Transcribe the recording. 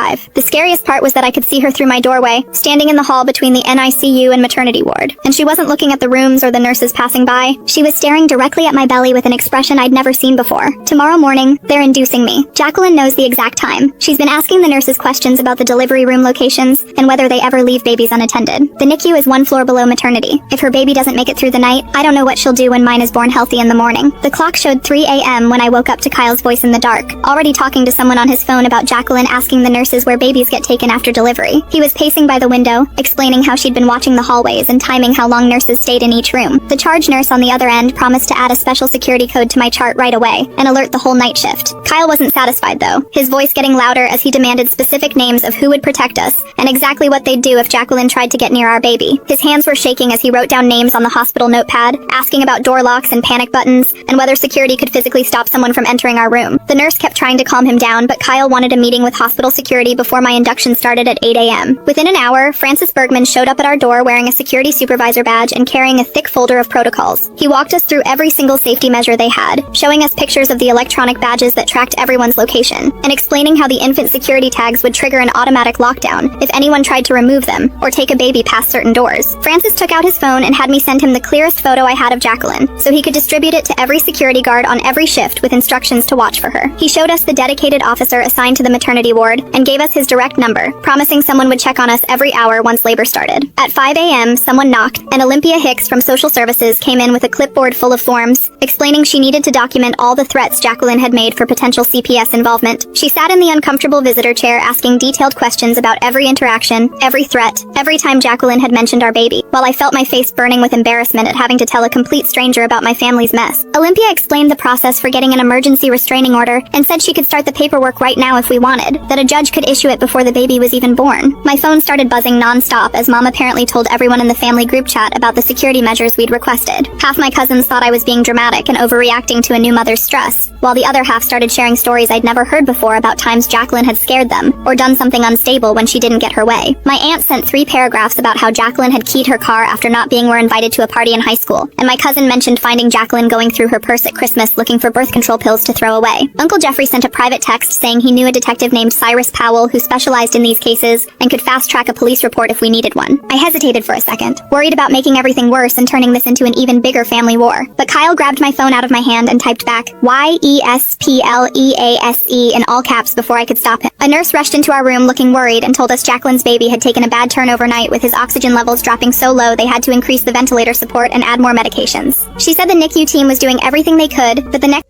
arrive. The scariest part was that I could see her through my doorway, standing in the hall between the NICU and maternity ward. And she wasn't looking at the rooms or the nurses passing by. She was staring directly at my belly with an expression I'd never seen before. Tomorrow morning, they're inducing me. Jacqueline knows the exact time. She's been asking the nurses questions about the delivery room locations and whether they ever leave babies unattended. The NICU is 1 floor below maternity. If her baby doesn't make it through the night, I don't know what she'll do when mine is born healthy in the morning. The clock showed 3 a.m. when I woke up to Kyle's voice in the dark, already talking to someone on his phone about Jacqueline asking the nurses where babies get taken after delivery. He was pacing by the window, explaining how she'd been watching the hallways and timing how long nurses stayed in each room. The charge nurse on the other end promised to add a special security code to my chart right away and alert the whole night shift. Kyle wasn't satisfied though, his voice getting louder as he demanded specific names of who would protect us and exactly what they'd do if Jacqueline tried to get near our baby. His hands were shaking as he wrote down names on the hospital notepad, asking about door locks and panic buttons and whether security could physically stop someone from entering our room. The nurse kept trying to calm him down, but Kyle wanted a meeting with hospital security before my induction started at 8 a.m. Within an hour, Francis Bergman showed up at our door wearing a security supervisor badge and carrying a thick folder of protocols. He walked us through every single safety measure they had, showing us pictures of the electronic badges that tracked everyone's location, and explaining how the infant security tags would trigger an automatic lockdown if anyone tried to remove them or take a baby past certain doors. Francis took out his phone and had me send him the clearest photo I had of Jacqueline, so he could distribute it to every security guard on every shift with instructions to watch for her. He showed us the dedicated officer assigned to the maternity ward and gave us his direct number, promising someone would check on us every hour once labor started. At 5 a.m., someone knocked, and Olympia Hicks from Social Services came in with a clipboard full of forms, explaining she needed to document all the threats Jacqueline had made for potential CPS involvement. She sat in the uncomfortable visitor chair asking detailed questions about every interaction, every threat, every time Jacqueline had mentioned our baby, while I felt my face burning with embarrassment at having to tell a complete stranger about my family's mess. Olympia explained the process for getting an emergency restraining order and said she could start the paperwork right now if we wanted, that a judge could issue it before the baby was even born. My phone started buzzing non-stop as Mom apparently told everyone in the family group chat about the security measures we'd requested. Half my cousins thought I was being dramatic and overreacting to a new mother's stress, while the other half started sharing stories I'd never heard before about times Jacqueline had scared them or done something unstable when she didn't get her way. My aunt sent 3 paragraphs about how Jacqueline had keyed her car after not being invited to a party in high school, and my cousin mentioned finding Jacqueline going through her purse at Christmas looking for birth control pills to throw away. Uncle Jeffrey sent a private text saying he knew a detective named Cyrus Powell who specialized in these cases and could fast-track a police report if we needed one. I hesitated for a second, worried about making everything worse and turning this into an even bigger family war. But Kyle grabbed my phone out of my hand and typed back, YESPLEASE in all caps before I could stop him. A nurse rushed into our room looking worried and told us Jacqueline's baby had taken a bad turn overnight with his oxygen levels dropping so low they had to increase the ventilator support and add more medications. She said the NICU team was doing everything they could, but the next